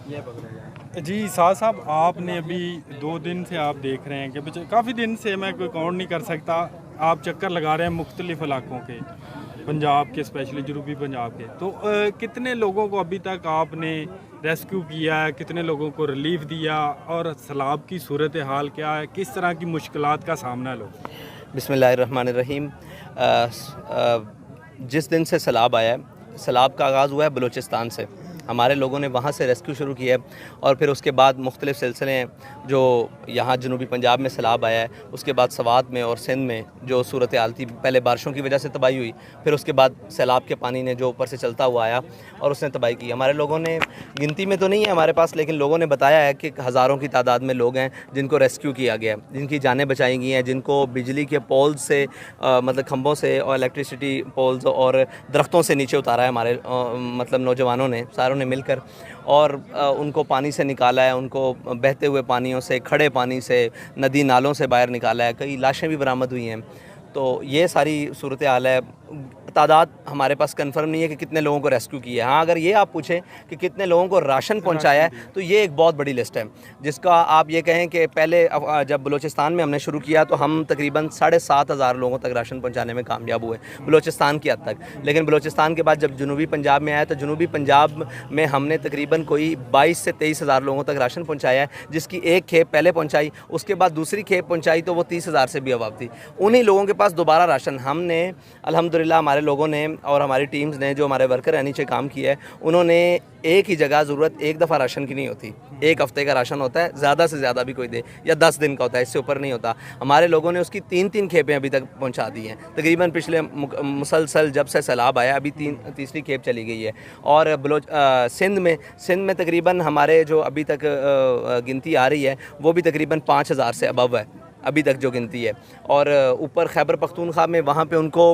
जी साहब साहब, आपने अभी 2 दिन से आप देख रहे हैं कि काफ़ी दिन से मैं कोई काउंट नहीं कर सकता, आप चक्कर लगा रहे हैं मुख्तलिफ इलाकों के, पंजाब के, स्पेशली जनूबी पंजाब के। तो कितने लोगों को अभी तक आपने रेस्क्यू किया है, कितने लोगों को रिलीफ दिया, और सैलाब की सूरत हाल क्या है, किस तरह की मुश्किलात का सामना है लोग? बिस्मिल्लाहिर्रहमानिर्रहीम। जिस दिन से सैलाब आया है, सैलाब का आगाज़ हुआ है बलूचिस्तान से। हमारे लोगों ने वहाँ से रेस्क्यू शुरू किया है और फिर उसके बाद मुख्तलिफ सिलसिले हैं जो यहाँ जनूबी पंजाब में सैलाब आया है, उसके बाद सवात में और सिंध में जो सूरत हाल थी, पहले बारिशों की वजह से तबाही हुई, फिर उसके बाद सैलाब के पानी ने जो ऊपर से चलता हुआ आया और उसने तबाही की। हमारे लोगों ने, गिनती में तो नहीं है हमारे पास, लेकिन लोगों ने बताया है कि हज़ारों की तादाद में लोग हैं जिनको रेस्क्यू किया गया है, जिनकी जानें बचाई गई हैं, जिनको बिजली के पोल्स से मतलब खंभों से और इलेक्ट्रिसिटी पोल्स और दरख्तों से नीचे उतारा है हमारे मतलब नौजवानों ने, सारों ने मिलकर, और उनको पानी से निकाला है, उनको बहते हुए पानियों से, खड़े पानी से, नदी नालों से बाहर निकाला है। कई लाशें भी बरामद हुई हैं। तो ये सारी सूरत हाल है। तादाद हमारे पास कंफर्म नहीं है कि कितने लोगों को रेस्क्यू किया है। हाँ, अगर ये आप पूछें कि कितने लोगों को राशन पहुंचाया है, तो ये एक बहुत बड़ी लिस्ट है, जिसका आप ये कहें कि पहले जब बलूचिस्तान में हमने शुरू किया तो हम तकरीबन 7,500 लोगों तक राशन पहुंचाने में कामयाब हुए, बलूचिस्तान की हद तक। लेकिन बलूचिस्तान के बाद जब जनूबी पंजाब में आया तो जनूबी पंजाब में हमने तकरीबन कोई 22 से 23,000 लोगों तक राशन पहुँचाया है, जिसकी एक खेप पहले पहुँचाई, उसके बाद दूसरी खेप पहुँचाई तो वो 30,000 से भी अबाव थी। उन्हीं लोगों के पास दोबारा राशन हमने अल्हम्दुलिल्लाह, हमारे लोगों ने और हमारी टीम्स ने, जो हमारे वर्कर हैं, नीचे काम किया है, उन्होंने एक ही जगह ज़रूरत एक दफ़ा राशन की नहीं होती, एक हफ़्ते का राशन होता है, ज़्यादा से ज़्यादा भी कोई दे, या 10 दिन का होता है, इससे ऊपर नहीं होता। हमारे लोगों ने उसकी 3-3 खेपें अभी तक पहुंचा दी हैं। तकरीबन पिछले मुसलसल जब से सैलाब आया अभी तीसरी खेप चली गई है। और सिंध में तकरीबन हमारे जो अभी तक गिनती आ रही है वो भी तकरीबन 5,000 से अबव है अभी तक जो गिनती है। और ऊपर खैबर पख्तूनख्वा में वहाँ पे उनको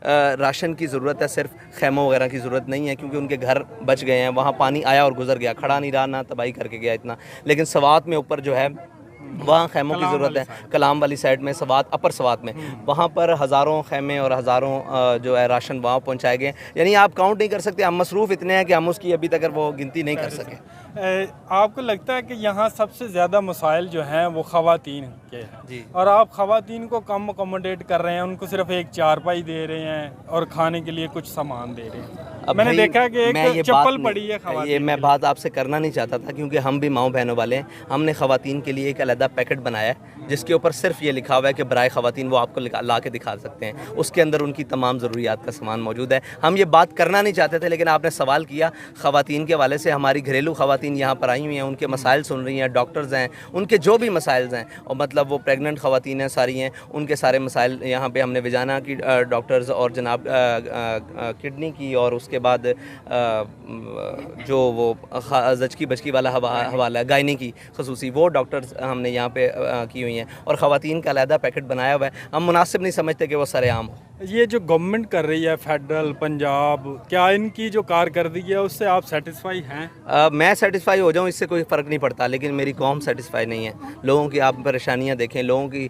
राशन की ज़रूरत है, सिर्फ खैमों वगैरह की ज़रूरत नहीं है, क्योंकि उनके घर बच गए हैं, वहाँ पानी आया और गुजर गया, खड़ा नहीं रहा, ना तबाही करके गया इतना। लेकिन सवात में ऊपर जो है वहाँ खैमों की ज़रूरत है, कलाम वाली साइड में, सवात, अपर सवात में, वहाँ पर हज़ारों खैमे और हज़ारों जो है राशन वहाँ पहुँचाए गए। यानी आप काउंट नहीं कर सकते, हम मसरूफ़ इतने हैं कि हम उसकी अभी तक वो गिनती नहीं कर सके। आपको लगता है कि यहाँ सबसे ज़्यादा मसाइल जो हैं वो ख़वातीन के हैं जी, और आप ख़वातीन को कम अकोमोडेट कर रहे हैं, उनको सिर्फ एक चारपाई दे रहे हैं और खाने के लिए कुछ सामान दे रहे हैं? अब मैंने देखा कि मैं एक चप्पल पड़ी है ये मैं बात आपसे करना नहीं चाहता था, क्योंकि हम भी माओ बहनों वाले हैं। हमने ख़वातीन के लिए एक अलग पैकेट बनाया है जिसके ऊपर सिर्फ ये लिखा हुआ है कि बराए ख़वातीन, वो आपको ला के दिखा सकते हैं, उसके अंदर उनकी तमाम ज़रूरियात का सामान मौजूद है। हम ये बात करना नहीं चाहते थे, लेकिन आपने सवाल किया ख़वातीन के हवाले से। हमारी घरेलू ख़वातीन यहाँ पर आई हुई हैं, उनके मसाइल सुन रही हैं, डॉक्टर्स हैं, उनके जो भी मसाइल हैं, और मतलब वो प्रेगनेंट ख़वातीन हैं सारी हैं, उनके सारे मसाइल यहाँ पर हमने विजाना की डॉक्टर्स और जनाब किडनी की, और उसके बाद जो वो ज़चकी बचकी वाला हवाला गायनी की खसूसी, वो डॉक्टर्स हमने यहाँ पे की हुई हैं, और ख़वातीन का अलहदा पैकेट बनाया हुआ है। हम मुनासिब नहीं समझते कि वो सरेआम हो। ये जो गवर्नमेंट कर रही है, फेडरल, पंजाब, क्या इनकी जो कारकर्दगी है उससे आप सेटिस्फाई हैं? मैं सेटिस्फाई हो जाऊँ इससे कोई फ़र्क नहीं पड़ता, लेकिन मेरी कौम सेटिस्फाई नहीं है। लोगों की आप परेशानियाँ देखें, लोगों की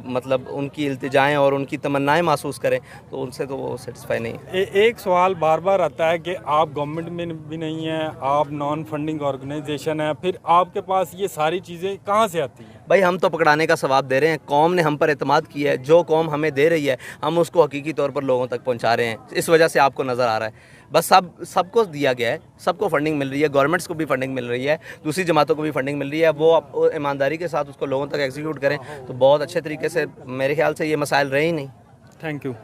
मतलब उनकी इल्तिजाएँ और उनकी तमन्नाएँ महसूस करें, तो उनसे तो वो सेटिस्फाई नहीं है। एक सवाल बार बार आता है कि आप गवर्नमेंट में भी नहीं हैं, आप नॉन फंडिंग ऑर्गेनाइजेशन है, फिर आपके पास ये सारी चीज़ें कहाँ से आती हैं? भाई, हम तो पकड़ाने का सवाब दे रहे हैं, कौम ने हम पर एतमाद किया है, जो कौम हमें दे रही है हम उसको हकीकी तौर पर लोगों तक पहुंचा रहे हैं, इस वजह से आपको नज़र आ रहा है। बस सबको दिया गया है, सबको फंडिंग मिल रही है, गवर्नमेंट्स को भी फंडिंग मिल रही है, दूसरी जमातों को भी फंडिंग मिल रही है। वो ईमानदारी के साथ उसको लोगों तक एग्जीक्यूट करें तो बहुत अच्छे तरीके से, मेरे ख्याल से ये मसाइल रहे ही नहीं। Thank you.